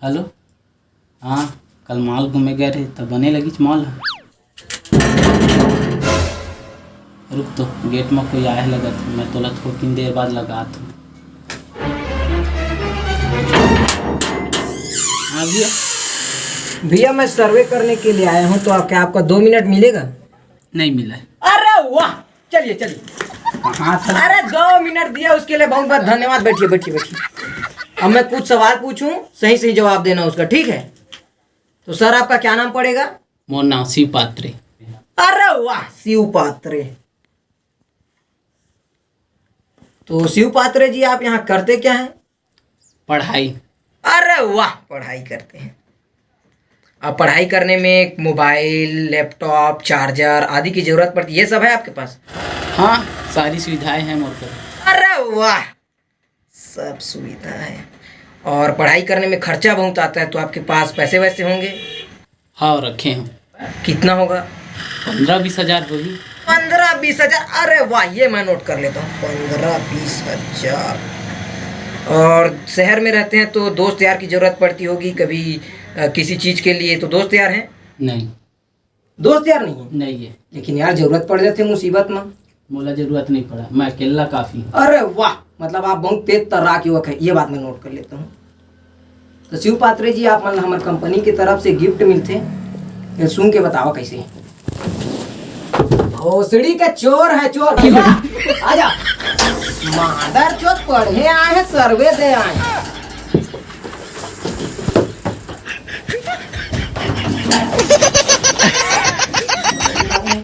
Hello. हाँ, कल mall घूमे गए थे तब बने लगी मॉल। रुक तो गेट में कोई आए लगा था, मैं तोला थोड़ी तीन देर बाद लगा था। आ गया। भैया मैं सर्वे करने के लिए आया हूँ तो क्या आपका 2 मिनट मिलेगा? नहीं मिला है। अरे वाह, चलिए चलिए। हाँ था। अरे 2 मिनट दिया उसके लिए बहुत बहुत धन्यवाद। बैठिए बैठिए बैठिए। अब मैं कुछ सवाल पूछूं, सही सही जवाब देना उसका, ठीक है? तो सर आपका क्या नाम पड़ेगा? मोर नाम शिव पात्रे। अरे वाह, शिव पात्रे। तो शिव पात्रे जी आप यहाँ करते क्या हैं? पढ़ाई। अरे वाह, पढ़ाई करते हैं। अब पढ़ाई करने में मोबाइल, लैपटॉप, चार्जर आदि की जरूरत पड़ती है, ये सब है आपके पास? हाँ, सारी सुविधाएं हैं मोर पर। अरे वाह, सब सुविधा है। और पढ़ाई करने में खर्चा बहुत आता है, तो आपके पास पैसे वैसे होंगे? हाँ, रखे हम। कितना होगा? 15-20 हजार होगी। 15-20 हजार? अरे वाह, ये मैं नोट कर लेता हूँ, 15-20 हजार। और शहर में रहते हैं तो दोस्त यार की जरूरत पड़ती होगी कभी किसी चीज के लिए, तो दोस्त यार हैं? नहीं। दोस्त यार नहीं है? नहीं है। लेकिन यार जरूरत पड़ जाती है मुसीबत में। मोला जरूरत नहीं पड़ा, मैं अकेला काफी हूँ। अरे वाह, मतलब आप बहुत तेज तर्राक युवक है, ये बात मैं नोट कर लेता हूँ। तो शिव पात्रे जी आप मतलब हमारे कंपनी की तरफ से गिफ्ट मिलते, ये सुन के बताओ कैसे। भोसड़ी का चोर है चोर। आजा मादर चोर, पढ़े आए हैं सर्वे दे आए हैं।